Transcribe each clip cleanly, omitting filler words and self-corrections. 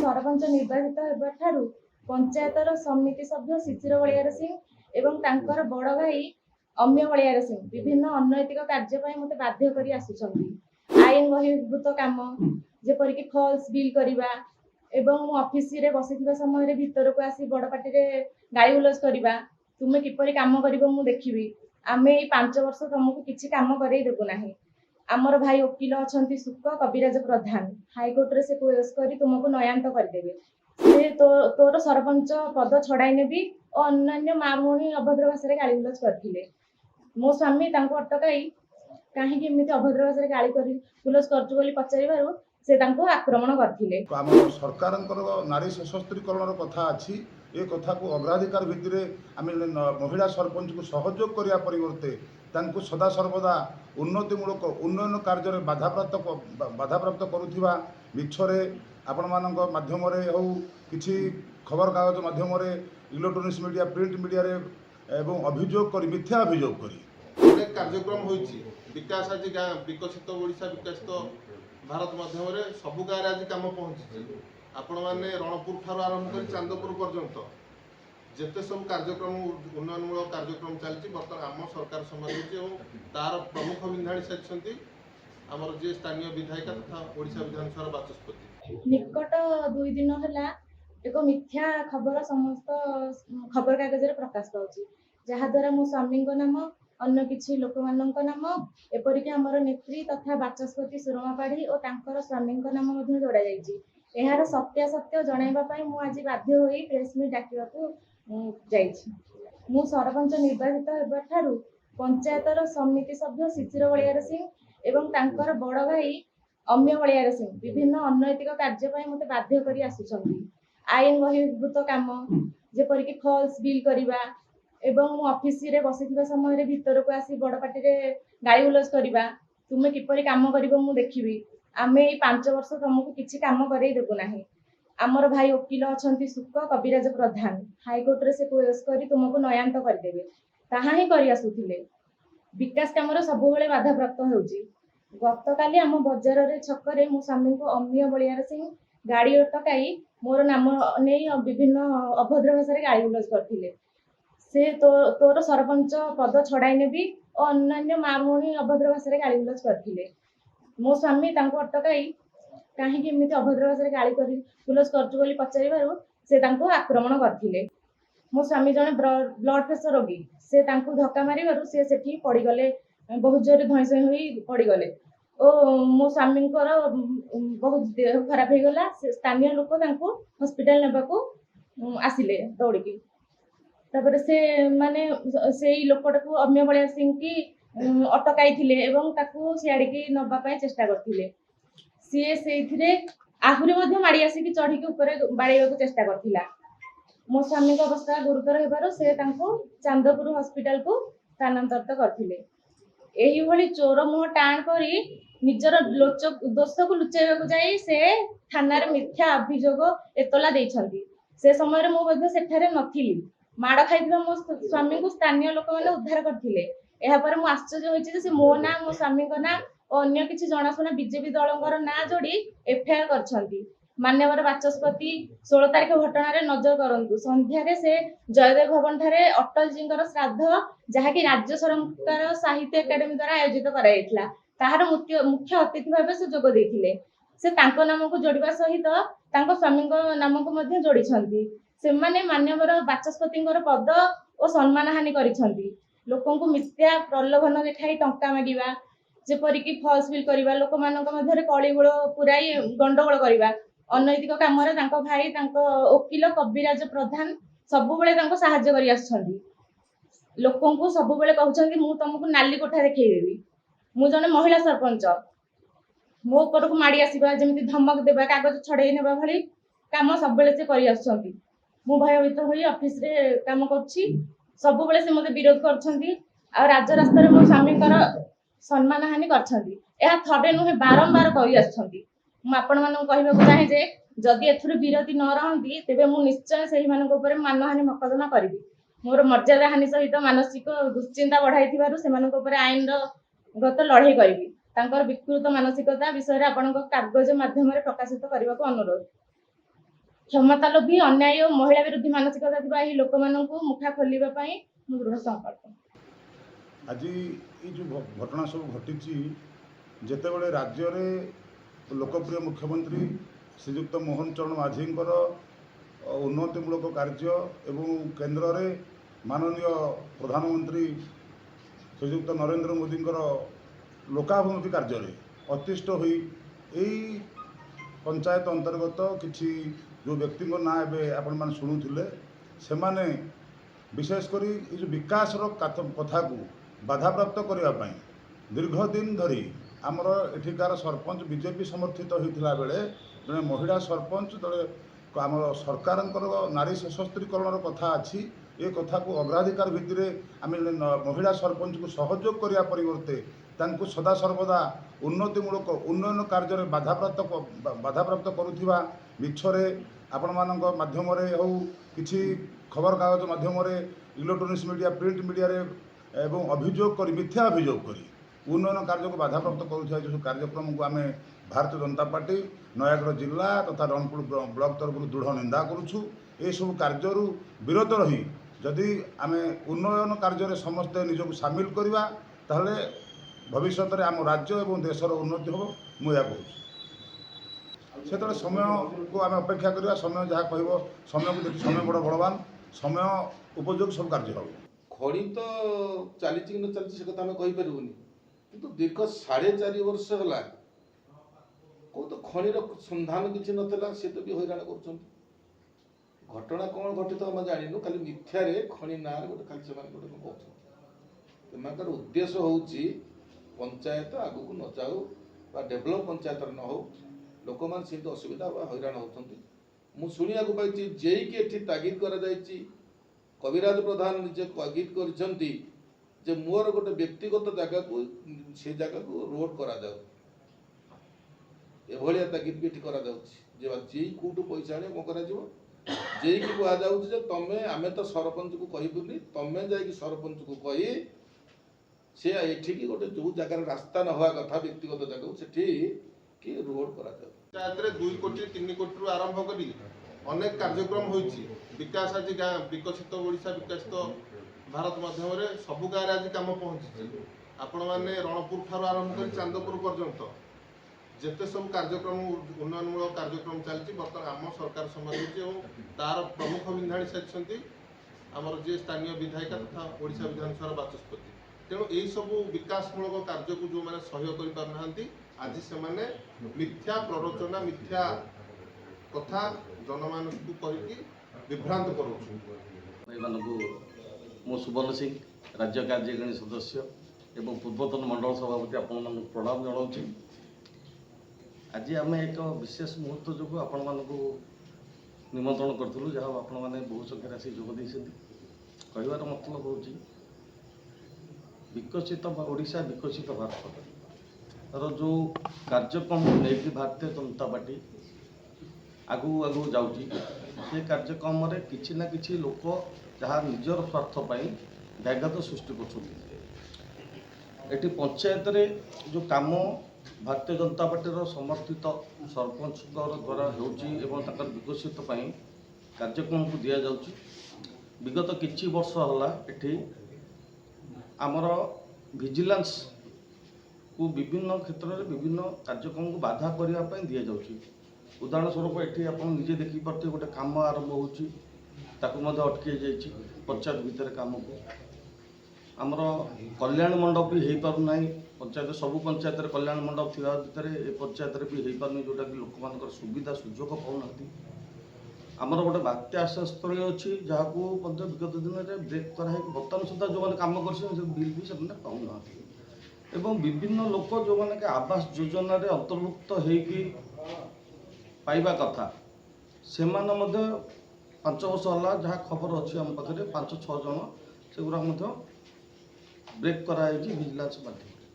सरपंच निर्वाचित होबाठारु पंचायतर समिति सभ्य शिशिर बलियार सिंह एवं तांकर बड़ भाई अम्य बलियार सिंह विभिन्न अनैतिक कार्य मते बाध्य करी आसुछंती। आईन बहिर्भूत काम जेपरिक फॉल्स बिल करवा एवं मु ऑफिस रे बसिथिबा समय भीतर को आसी बड़ पार्टी रे गाली गुलज करवा तुमे किपरि काम करिवो मु देखिबी आमे 5 वर्ष तुमको किछि काम करई देबो नाही। आमर भाई वकील अछंती सुक कविराज प्रधान हाईकोर्ट रे से केस करी तुमको नयांत करदेबे। से तोर सरपंच पद छड़ाई नेबी और अन्य माँ भौणी अभद्र भाषा गाली गुलज करथिले। मो स्वामी तांको अटकाई काहेकि एमिति अभद्र भाषा गाली करी गुलज करछु बोली पचारिबारु से तांको आक्रमण करथिले। आम सरकारंकर नारी सशस्त्रीकरण कथा अछि ए कथा को अग्राधिकार भित्तिरे आम महिला सरपंच को सहयोग करिया परिवर्ते तांको सदा सर्वदा उन्नतिमूलक उन्नयन कार्य में बाधाप्राप्त करुथिबा मिछरे आपण मानक माध्यम रे हो किछि खबर कागज माध्यम रे इलेक्ट्रोनिक्स मीडिया प्रिंट मीडिया रे एवं अभियोग करी मिथ्या अभियोग करी अनेक कार्यक्रम होइछि विकास आज गाँ विकसित ओडिशा विकसित भारत माध्यम रे सबु गाँव आज काम पहुँची आपण मैंने रणपुर ठार आरंभ कर चांदपुर पर्यंत जिते सब कार्यक्रम उन्नयनमूलक कार्यक्रम चलती बर्तमान आम सरकार संभाली तार प्रमुख विंधाणी सारी आमर जे स्थानीय विधायिका तथा ओडिशा विधानसभा बाचस्पति। निकट 2 दिन है एक मिथ्या खबर समस्त खबर कागज प्रकाश पाऊँ जहाँ द्वारा मो स्वामी नाम अन्य किछि लोक नाम एपरिक आमर नेत्री तथा बाचस्पति सुरमा पाढ़ी और तांकर स्वामी नाम जोड़ा जाइए। यार सत्यासत्य जणाइबा मु आज बाध्य होई प्रेस मीट डाकिबाकू जाइछि। मु सरपंच निर्वाचित होबाठारु पंचायतर समिति सभ्य शिशिर बलियार सिंह एवं तांकर बड़ भाई अम्य बलियार सिंह विभिन्न अनैतिक कार्य मते बाध्य करी आसुछंती। आईन बहिर्भूत काम जेपरिक फॉल्स बिल करवा एवं मु ऑफिस रे बसिथिबा समय भीतर को आसी बड़ पार्टी रे गाली गुलज करवा तुमे किपरि काम करिवो मु देखिबी आमे 5 वर्ष तुमको किछि काम करई देबो नाही। आमर भाई वकील अछंती सुक कविराज प्रधान हाईकोर्ट रे से केस करी तुमको नयांत करदेबे ताहा ही करी आसुथिले। विकास काम रे सब बेले बाधा प्राप्त होउची। गतकाली आम बजार रे छकरे मो स्वामी को अम्य बलियार सिंह गाड़ी अटकाई मोर नाम नै विभिन्न अभद्र भाषा गाली गुलज करथिले। से तोर सरपंच पद छड़ाई नेबी और अन्य माँ भौणी अभद्र भाषा गाली गुलज करथिले। मो स्वामी तांको अटकाई काहेकि एमिति अभद्र भाषा गाली करी गुलज करछु बोली पचारिबारु से तांको आक्रमण करथिले। मो स्वामी जने ब्लड प्रेशर रोगी से तांको धक्का मारिबारु से सेठी पड़ी गले बहुत जोर धइसई होई पड़ी गले ओ मो स्वामी बहुत देह खराब हो गला। स्थानीय लोक तांको हॉस्पिटल नेबाकू आसिले दौड़िकी तापर से माने से लोकटा को अम्य बलियार सिंह की अटकाई थिले एवं ताकू सियाड़ी नबा पाई चेष्टा करथिले। सी से आहुरी माड़ी आसिक चढ़ी ऊपर बाड़ेबा चेष्टा करथिला। मो स्वामी अवस्था गुरुतर होबार से चांदपुर हॉस्पिटल को स्थानांतरित करथिले। एही भली चोर मुह टाण करी निजर दोष को लुचाइबा जाई से थाना रे मिथ्या अभियोग एतला देइछंती। से समय रे मो बद्ध सेठारे नथिली माड़ खाइथिबा मो स्वामी को स्थानीय लोक माने उद्धार करथिले। एहा पर मु आश्चर्य होइछि जे मो ना मो स्वामी को ना और अन्य किछि जणाशुना बीजेपी दलंकर ना जोड़ी एफआईआर करछंती। मान्यवर बाचस्पति 16 तारिख घटना रे नजर करंतु। संध्या रे से जयदेव भवन ठारे अटल जींकर श्राद्ध जहा कि राज्य सरकार साहित्य एकेडमी द्वारा आयोजित कराइथिला ताहार मुख्य अतिथि भाबे से जोग देथिले। से तांको नाम को जोड़िबा सहित तांको स्वामी नाम को मध्ये जोड़िछंती। से माने मान्यवर बाचस्पतिंकर पद और सम्मान हानि करिछंती। लोकों को मिथ्या प्रलोभन देखाई टंका मागिबा जेपरिक फॉल्स बिल करवा लोक मानक मध्यरे कलिगोल पुराई गंडगोल करवा अनैतिक काम रे तांको भाई तांको वकील कविराज प्रधान सब बेले तांको सहाय्य करि आछंती। लोकों को सब बेले कहउछंती मु तुमको नाली कोठा देखै देबी। मु जने महिला सरपंच मो ऊपर को माड़ी आसीबा जेमिति धमक देबा कागज छड़ेई नेबा भली काम सब बेले से करि आछंती। मु भयभीत होई ऑफिस रे काम करछि सब बेले से मते विरोध करछंती आ राज रास्ता रे मो स्वामीकर सम्मान हानि करछंती। एहा थडे नुहे बारंबार कहि आछंती। मु आपण मानन कहिबाकू चाहे जे जदि एथुर विरोधी न रहंती तेबे मु निश्चय सेही मानक ऊपर मानहानि मकदमा करिबी। मोर मर्यादा हानि सहित मानसिक दुश्चिंता बढ़ाइथिबारु सेमानक ऊपर आईन गत लड़ाई करिबी। तांकर विकृत मानसिकता विषय रे आपनक कागज माध्यम रे प्रकाशित करबाकू अनुरोध। କ୍ଷମତା ଲୋଭୀ ଅନ୍ୟାୟ ଓ ମହିଳା ବିରୋଧୀ ମାନସିକତା ଥିବା ଏହି ଲୋକମାନଙ୍କୁ ମୁଖା ଖୋଲିବା ପାଇଁ ମୁଁ ଦୃଢ଼ ସଂକଳ୍ପ। ଆଜି ଏଇ ଯେଉଁ ଘଟଣା ସବୁ ଘଟିଛି, ଯେତେବେଳେ ରାଜ୍ୟରେ ଲୋକପ୍ରିୟ ମୁଖ୍ୟମନ୍ତ୍ରୀ ଶ୍ରୀଯୁକ୍ତ ମୋହନ ଚରଣ ମାଝୀଙ୍କର ଉନ୍ନତିମୂଳକ କାର୍ଯ୍ୟ ଏବଂ କେନ୍ଦ୍ରରେ ମାନନୀୟ ପ୍ରଧାନମନ୍ତ୍ରୀ ଶ୍ରୀଯୁକ୍ତ ନରେନ୍ଦ୍ର ମୋଦିଙ୍କର ଲୋକାଭିମୁଖୀ କାର୍ଯ୍ୟରେ ଅତିଷ୍ଠ ହୋଇ ଏହି ପଞ୍ଚାୟତ ଅନ୍ତର୍ଗତ କିଛି ଯେଉଁ ବ୍ୟକ୍ତିଙ୍କ ନାଁ ଏବେ ଆପଣମାନେ ଶୁଣୁଥିଲେ, ସେମାନେ ବିଶେଷ କରି ଏ ଯେଉଁ ବିକାଶର କଥାକୁ ବାଧାପ୍ରାପ୍ତ କରିବା ପାଇଁ ଦୀର୍ଘ ଦିନ ଧରି ଆମର ଏଠିକାର ସରପଞ୍ଚ ବିଜେପି ସମର୍ଥିତ ହୋଇଥିଲା ବେଳେ ଜଣେ ମହିଳା ସରପଞ୍ଚ ଯେତେବେଳେ ଆମର ସରକାରଙ୍କର ନାରୀ ସଶସ୍ତ୍ରୀକରଣର କଥା ଅଛି, ଏ କଥାକୁ ଅଗ୍ରାଧିକାର ଭିତ୍ତିରେ ଆମେ ଜଣେ ମହିଳା ସରପଞ୍ଚକୁ ସହଯୋଗ କରିବା ପରିବର୍ତ୍ତେ ତାଙ୍କୁ ସଦାସର୍ବଦା ଉନ୍ନତିମୂଳକ ଉନ୍ନୟନ କାର୍ଯ୍ୟରେ ବାଧାପ୍ରାପ୍ତ କରୁଥିବା ମିଛରେ ଆପଣମାନଙ୍କ ମାଧ୍ୟମରେ ହେଉ କିଛି ଖବରକାଗଜ ମାଧ୍ୟମରେ ଇଲେକ୍ଟ୍ରୋନିକ୍ସ ମିଡ଼ିଆ ପ୍ରିଣ୍ଟ ମିଡ଼ିଆରେ ଏବଂ ଅଭିଯୋଗ କରି ମିଥ୍ୟା ଅଭିଯୋଗ କରି ଉନ୍ନୟନ କାର୍ଯ୍ୟକୁ ବାଧାପ୍ରାପ୍ତ କରୁଥିବା ଯେଉଁ କାର୍ଯ୍ୟକ୍ରମକୁ ଆମେ ଭାରତୀୟ ଜନତା ପାର୍ଟି ନୟାଗଡ଼ ଜିଲ୍ଲା ତଥା ରଣପୁର ବ୍ଲକ ତରଫରୁ ଦୃଢ଼ ନିନ୍ଦା କରୁଛୁ। ଏସବୁ କାର୍ଯ୍ୟରୁ ବିରତ ରହି ଯଦି ଆମେ ଉନ୍ନୟନ କାର୍ଯ୍ୟରେ ସମସ୍ତେ ନିଜକୁ ସାମିଲ କରିବା, ତାହେଲେ ଭବିଷ୍ୟତରେ ଆମ ରାଜ୍ୟ ଏବଂ ଦେଶର ଉନ୍ନତି ହେବ। ମୁଁ ଏହା କହୁଛି। ସେତେବେଳେ ସମୟକୁ ଆମେ ଅପେକ୍ଷା କରିବା, ସମୟ ଯାହା କହିବ, ସମୟକୁ ଦେଖି ସମୟ ବଡ଼ ବଳବାନ, ସମୟ ଉପଯୋଗ ସବୁ କାର୍ଯ୍ୟ ହେବ। ଖଣି ତ ଚାଲିଛି କି ନ ଚାଲିଛି ସେ କଥା ଆମେ କହିପାରିବୁନି, କିନ୍ତୁ ଦୀର୍ଘ 4.5 ବର୍ଷ ହେଲା କୋଉ ତ ଖଣିର ସନ୍ଧାନ କିଛି ନଥିଲା, ସେ ତ ବି ହଇରାଣ କରୁଛନ୍ତି। ଘଟଣା କ'ଣ ଘଟିତ ଆମେ ଜାଣିନୁ, ଖାଲି ମିଥ୍ୟାରେ ଖଣି ନାଁରେ ଗୋଟେ ଖାଲି ସେମାନେ ଗୋଟେ କହୁଛନ୍ତି। ସେମାନଙ୍କର ଉଦ୍ଦେଶ୍ୟ ହେଉଛି ପଞ୍ଚାୟତ ଆଗକୁ ନ ଯାଉ ବା ଡେଭଲପ ପଞ୍ଚାୟତରେ ନ ହଉ, ଲୋକମାନେ ସେମିତି ଅସୁବିଧା ବା ହଇରାଣ ହେଉଛନ୍ତି। ମୁଁ ଶୁଣିବାକୁ ପାଇଛି ଯେଇକି ଏଠି ତାଗିଦ କରାଯାଇଛି, କବିରାଜ ପ୍ରଧାନ ନିଜେ ତାଗିଦ କରିଛନ୍ତି ଯେ ମୋର ଗୋଟେ ବ୍ୟକ୍ତିଗତ ଜାଗାକୁ ସେ ଜାଗାକୁ ରୋଡ କରାଯାଉ। ଏଭଳିଆ ତାଗିଦ ବି ଏଠି କରାଯାଉଛି ଯେ ଯେଇ କୋଉଠୁ ପଇସା ଆଣିବ କ'ଣ କରାଯିବ। ଯେଇକି କୁହାଯାଉଛି ଯେ ଆମେ ତ ସରପଞ୍ଚକୁ କହିବୁନି, ତମେ ଯାଇକି ସରପଞ୍ଚକୁ କହି ସେ ଏଠିକି ଗୋଟେ ଯୋଉ ଜାଗାରେ ରାସ୍ତା ନ ହବା କଥା ବ୍ୟକ୍ତିଗତ ଜାଗାକୁ ସେଠି କି ରୋଡ କରାଯାଉ। ପଞ୍ଚାୟତରେ 2 କୋଟି 3 କୋଟିରୁ ଆରମ୍ଭ କରି ଅନେକ କାର୍ଯ୍ୟକ୍ରମ ହୋଇଛି। ବିକାଶ ଆଜି ଗାଁ ବିକଶିତ ଓଡ଼ିଶା ବିକଶିତ ଭାରତ ମାଧ୍ୟମରେ ସବୁ ଗାଁରେ ଆଜି କାମ ପହଞ୍ଚିଛି। ଆପଣମାନେ ରଣପୁର ଠାରୁ ଆରମ୍ଭ କରି ଚାନ୍ଦପୁର ପର୍ଯ୍ୟନ୍ତ ଯେତେ ସବୁ କାର୍ଯ୍ୟକ୍ରମ ଉନ୍ନୟନମୂଳକ କାର୍ଯ୍ୟକ୍ରମ ଚାଲିଛି, ବର୍ତ୍ତମାନ ଆମ ସରକାର ସମୟ ହେଉଛି ଏବଂ ତାର ପ୍ରମୁଖ ବିନ୍ଧାଣୀ ସାଜିଛନ୍ତି ଆମର ଯିଏ ସ୍ଥାନୀୟ ବିଧାୟିକା ତଥା ଓଡ଼ିଶା ବିଧାନସଭାର ବାଚସ୍ପତି। ତେଣୁ ଏହିସବୁ ବିକାଶମୂଳକ କାର୍ଯ୍ୟକୁ ଯେଉଁମାନେ ସହ୍ୟ କରିପାରୁନାହାନ୍ତି, ଆଜି ସେମାନେ ମିଥ୍ୟା ପ୍ରରୋଚନା ମିଥ୍ୟା କଥା ଜନମାନସକୁ କହିକି ବିଭ୍ରାନ୍ତ କରୁଛନ୍ତି। ଏମାନଙ୍କୁ ମୁଁ ସୁବର୍ଣ୍ଣ ସିଂ ରାଜ୍ୟ କାର୍ଯ୍ୟକାରିଣୀ ସଦସ୍ୟ ଏବଂ ପୂର୍ବତନ ମଣ୍ଡଳ ସଭାପତି ଆପଣମାନଙ୍କୁ ପ୍ରଣାମ ଜଣାଉଛି। ଆଜି ଆମେ ଏକ ବିଶେଷ ମୁହୂର୍ତ୍ତ ଯୋଗୁଁ ଆପଣମାନଙ୍କୁ ନିମନ୍ତ୍ରଣ କରିଥିଲୁ, ଯାହା ଆପଣମାନେ ବହୁ ସଂଖ୍ୟାରେ ଆସି ଯୋଗ ଦେଇଛନ୍ତି। କହିବାର ମତଲବ ହେଉଛି ବିକଶିତ ଓଡ଼ିଶା ବିକଶିତ ଭାରତର ଯେଉଁ କାର୍ଯ୍ୟକ୍ରମକୁ ନେଇକି ଭାରତୀୟ ଜନତା ପାର୍ଟି ଆଗକୁ ଯାଉଛି, ସେ କାର୍ଯ୍ୟକ୍ରମରେ କିଛି ନା କିଛି ଲୋକ ଯାହା ନିଜର ସ୍ୱାର୍ଥ ପାଇଁ ବ୍ୟାଘାତ ସୃଷ୍ଟି କରୁଛନ୍ତି। ଏଠି ପଞ୍ଚାୟତରେ ଯେଉଁ କାମ ଭାରତୀୟ ଜନତା ପାର୍ଟିର ସମର୍ଥିତ ସରପଞ୍ଚଙ୍କର ଦ୍ୱାରା ହେଉଛି ଏବଂ ତାଙ୍କର ବିକଶିତ ପାଇଁ କାର୍ଯ୍ୟକ୍ରମକୁ ଦିଆଯାଉଛି। ବିଗତ କିଛି ବର୍ଷ ହେଲା ଏଠି ଆମର ଭିଜିଲାନ୍ସକୁ ବିଭିନ୍ନ କ୍ଷେତ୍ରରେ ବିଭିନ୍ନ କାର୍ଯ୍ୟକ୍ରମକୁ ବାଧା କରିବା ପାଇଁ ଦିଆଯାଉଛି। ଉଦାହରଣ ସ୍ୱରୂପ ଏଠି ଆପଣ ନିଜେ ଦେଖିପାରୁଥିବେ ଗୋଟେ କାମ ଆରମ୍ଭ ହେଉଛି, ତାକୁ ମଧ୍ୟ ଅଟକାଇ ଯାଇଛି ପଞ୍ଚାୟତ ଭିତରେ କାମକୁ। ଆମର କଲ୍ୟାଣ ମଣ୍ଡପ ବି ହେଇପାରୁନାହିଁ, ପଞ୍ଚାୟତ ସବୁ ପଞ୍ଚାୟତରେ କଲ୍ୟାଣ ମଣ୍ଡପ ଥିବା ଭିତରେ ଏ ପଞ୍ଚାୟତରେ ବି ହେଇପାରୁନି, ଯେଉଁଟାକି ଲୋକମାନଙ୍କର ସୁବିଧା ସୁଯୋଗ ପାଉନାହାନ୍ତି। ଆମର ଗୋଟେ ବାତ୍ୟା ଆଶ୍ରୟସ୍ଥଳୀ ଅଛି, ଯାହାକୁ ମଧ୍ୟ ବିଗତ ଦିନରେ ବ୍ରେକ୍ କରାହେଇକି ବର୍ତ୍ତମାନ ସୁଦ୍ଧା ଯେଉଁମାନେ କାମ କରିଛନ୍ତି ସେ ବିଲ୍ ବି ସେମାନେ ପାଉନାହାନ୍ତି। ଏବଂ ବିଭିନ୍ନ ଲୋକ ଯେଉଁମାନେ କି ଆବାସ ଯୋଜନାରେ ଅନ୍ତର୍ଭୁକ୍ତ ହେଇକି ପାଇବା କଥା, ସେମାନେ ମଧ୍ୟ 5 ବର୍ଷ ହେଲା ଯାହା ଖବର ଅଛି ଆମ ପାଖରେ 5-6 ଜଣ ସେଗୁଡ଼ା ମଧ୍ୟ ବ୍ରେକ୍ କରାହେଇଛି ଭିଜିଲାନ୍ସ ମାଧ୍ୟମରେ।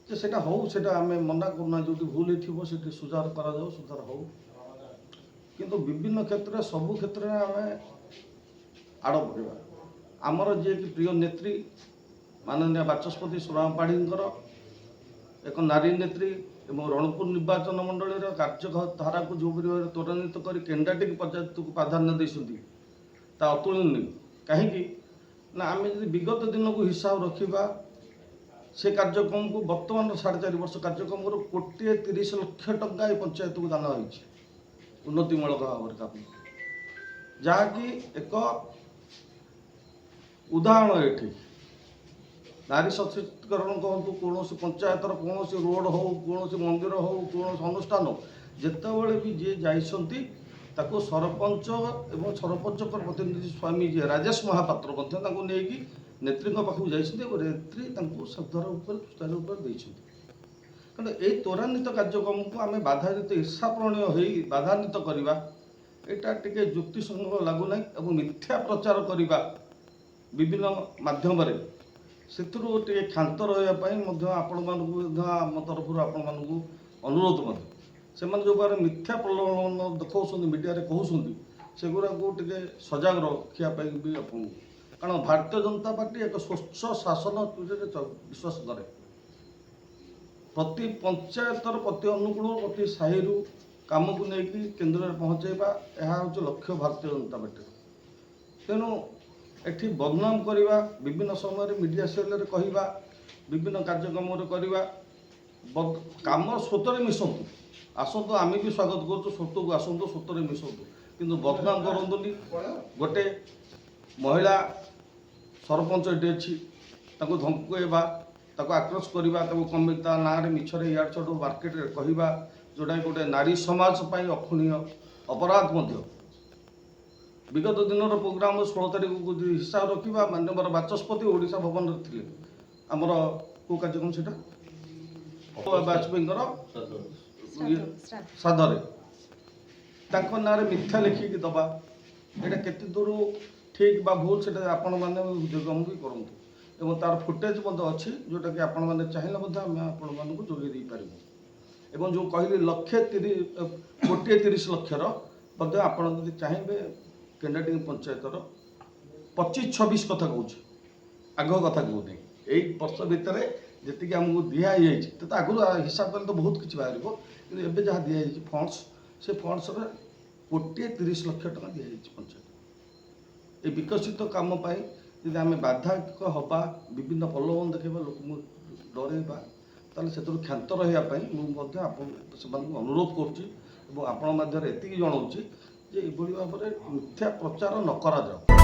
ଯେ ସେଇଟା ହଉ, ସେଇଟା ଆମେ ମନା କରୁନା, ଯେଉଁଠି ଭୁଲ ହେଇଥିବ ସେଠି ସୁଧାର କରାଯାଉ, ସୁଧାର ହଉ। କିନ୍ତୁ ବିଭିନ୍ନ କ୍ଷେତ୍ରରେ ସବୁ କ୍ଷେତ୍ରରେ ଆମେ ଆଡ଼ ପକାଇବା। ଆମର ଯିଏକି ପ୍ରିୟ ନେତ୍ରୀ ମାନନୀୟ ବାଚସ୍ପତି ସୁରାମ ପାଢ଼ୀଙ୍କର ଏକ ନାରୀ ନେତ୍ରୀ ଏବଂ ରଣପୁର ନିର୍ବାଚନ ମଣ୍ଡଳୀର କାର୍ଯ୍ୟଧାରାକୁ ଯେଉଁପରି ଭାବରେ ତ୍ୱରାନ୍ୱିତ କରି କେଣ୍ଡାଟିକ୍ ପଞ୍ଚାୟତକୁ ପ୍ରାଧାନ୍ୟ ଦେଇଛନ୍ତି ତା ଅତୁଳନୀୟ। କାହିଁକି ନା ଆମେ ଯଦି ବିଗତ ଦିନକୁ ହିସାବ ରଖିବା ସେ କାର୍ଯ୍ୟକ୍ରମକୁ ବର୍ତ୍ତମାନର 4.5 ବର୍ଷ କାର୍ଯ୍ୟକ୍ରମରୁ 1,30,00,000 ଟଙ୍କା ଏ ପଞ୍ଚାୟତକୁ ଦାନ ହୋଇଛି ଉନ୍ନତିମୂଳକ ଭାବରେ କାମ, ଯାହାକି ଏକ ଉଦାହରଣ। ଏଠି ନାରୀ ସଶକ୍ତିକରଣ କୁହନ୍ତୁ, କୌଣସି ପଞ୍ଚାୟତର କୌଣସି ରୋଡ଼ ହେଉ, କୌଣସି ମନ୍ଦିର ହେଉ, କୌଣସି ଅନୁଷ୍ଠାନ ଯେତେବେଳେ ବି ଯିଏ ଯାଇଛନ୍ତି ତାକୁ ସରପଞ୍ଚ ଏବଂ ସରପଞ୍ଚଙ୍କ ପ୍ରତିନିଧି ସ୍ୱାମୀ ଯିଏ ରାଜେଶ ମହାପାତ୍ର ମଧ୍ୟ ତାଙ୍କୁ ନେଇକି ନେତ୍ରୀଙ୍କ ପାଖକୁ ଯାଇଛନ୍ତି ଏବଂ ନେତ୍ରୀ ତାଙ୍କୁ ସୁଚାରୁ ରୂପରେ ଦେଇଛନ୍ତି। କିନ୍ତୁ ଏହି ତ୍ୱରାନ୍ୱିତ କାର୍ଯ୍ୟକ୍ରମକୁ ଆମେ ବାଧାନ୍ୱିତ ଈର୍ଷାପ୍ରଣୀୟ ହୋଇ ବାଧାନ୍ୱିତ କରିବା ଏଇଟା ଟିକେ ଯୁକ୍ତିସଙ୍ଗତ ଲାଗୁନାହିଁ ଏବଂ ମିଥ୍ୟା ପ୍ରଚାର କରିବା ବିଭିନ୍ନ ମାଧ୍ୟମରେ ସେଥିରୁ ଟିକେ କ୍ଷାନ୍ତ ରହିବା ପାଇଁ ମଧ୍ୟ ଆପଣମାନଙ୍କୁ ମଧ୍ୟ ଆମ ତରଫରୁ ଆପଣମାନଙ୍କୁ ଅନୁରୋଧ ମଧ୍ୟ। ସେମାନେ ଯେଉଁ ଭାବରେ ମିଥ୍ୟା ପ୍ରଲୋଭନ ଦେଖାଉଛନ୍ତି ମିଡ଼ିଆରେ କହୁଛନ୍ତି ସେଗୁଡ଼ାକୁ ଟିକେ ସଜାଗ ରଖିବା ପାଇଁ ବି ଆପଣଙ୍କୁ, କାରଣ ଭାରତୀୟ ଜନତା ପାର୍ଟି ଏକ ସ୍ୱଚ୍ଛ ଶାସନ ବିଶ୍ୱାସ କରେ। ପ୍ରତି ପଞ୍ଚାୟତର ପ୍ରତି ଅନୁକୂଳ ପ୍ରତି ସାହିରୁ କାମକୁ ନେଇକି କେନ୍ଦ୍ରରେ ପହଞ୍ଚାଇବା ଏହା ହେଉଛି ଲକ୍ଷ୍ୟ ଭାରତୀୟ ଜନତା ପାର୍ଟିର। ତେଣୁ ଏଠି ବଦନାମ କରିବା, ବିଭିନ୍ନ ସମୟରେ ମିଡ଼ିଆ ସେଲ୍ରେ କହିବା, ବିଭିନ୍ନ କାର୍ଯ୍ୟକ୍ରମରେ କରିବା, କାମ ସ୍ରୋତରେ ମିଶନ୍ତୁ। ଆସନ୍ତୁ, ଆମେ ବି ସ୍ୱାଗତ କରୁଛୁ, ସ୍ରୋତକୁ ଆସନ୍ତୁ, ସ୍ରୋତରେ ମିଶନ୍ତୁ, କିନ୍ତୁ ବଦନାମ କରନ୍ତୁନି। ଗୋଟେ ମହିଳା ସରପଞ୍ଚ ଏଠି ଅଛି, ତାକୁ ଧମକେଇବା, ତାକୁ ଆକ୍ରୋଶ କରିବା, ତାକୁ ତା ନାଁରେ ମିଛରେ ଇଆଡ଼ୁ ସିଆଡ଼ୁ ମାର୍କେଟରେ କହିବା, ଯେଉଁଟାକି ଗୋଟେ ନାରୀ ସମାଜ ପାଇଁ ଅକ୍ଷୁଣୀୟ ଅପରାଧ ମଧ୍ୟ। ବିଗତ ଦିନର ପ୍ରୋଗ୍ରାମ 16 ତାରିଖକୁ ଯଦି ହିସାବ ରଖିବା, ମାନ୍ୟବର ବାଚସ୍ପତି ଓଡ଼ିଶା ଭବନରେ ଥିଲେ। ଆମର କେଉଁ କାର୍ଯ୍ୟକ୍ରମ ସେଇଟା ବାଜପେୟୀଙ୍କର ଶ୍ରାଦ୍ଧରେ ତାଙ୍କ ନାଁରେ ମିଥ୍ୟା ଲେଖିକି ଦେବା, ଏଇଟା କେତେ ଦୂର ଠିକ୍ ବା ଭୁଲ ସେଟା ଆପଣମାନେ ଉଦ୍ୟମ ବି କରନ୍ତୁ। ଏବଂ ତା'ର ଫୁଟେଜ୍ ମଧ୍ୟ ଅଛି, ଯେଉଁଟାକି ଆପଣମାନେ ଚାହିଁଲେ ମଧ୍ୟ ଆମେ ଆପଣମାନଙ୍କୁ ଯୋଗାଇ ଦେଇପାରିବୁ। ଏବଂ ଯେଉଁ କହିଲି 1,30,00,000 ମଧ୍ୟ ଆପଣ ଯଦି ଚାହିଁବେ କେଣ୍ଡାଟିଂ ପଞ୍ଚାୟତର 25-26 କଥା କହୁଛି, ଆଗ କଥା କହୁନି। ଏଇ ବର୍ଷ ଭିତରେ ଯେତିକି ଆମକୁ ଦିଆହେଇଯାଇଛି, ତ ଆଗରୁ ହିସାବ କଲେ ତ ବହୁତ କିଛି ବାହାରିବ, କିନ୍ତୁ ଏବେ ଯାହା ଦିଆଯାଇଛି ଫଣ୍ଡସ୍, ସେ ଫଣ୍ଡସ୍ରେ 1,30,00,000 ଟଙ୍କା ଦିଆଯାଇଛି ପଞ୍ଚାୟତ। ଏ ବିକଶିତ କାମ ପାଇଁ ଯଦି ଆମେ ବାଧକ ହେବା, ବିଭିନ୍ନ ପ୍ରଲୋଭନ ଦେଖାଇବା, ଲୋକଙ୍କୁ ଡରାଇବା, ତାହେଲେ ସେଥିରୁ କ୍ଷାନ୍ତ ରହିବା ପାଇଁ ମୁଁ ମଧ୍ୟ ସେମାନଙ୍କୁ ଅନୁରୋଧ କରୁଛି ଏବଂ ଆପଣଙ୍କ ମାଧ୍ୟମରେ ଏତିକି ଜଣାଉଛି ଯେ ଏଭଳି ଭାବରେ ମିଥ୍ୟା ପ୍ରଚାର ନ କରାଯାଉ।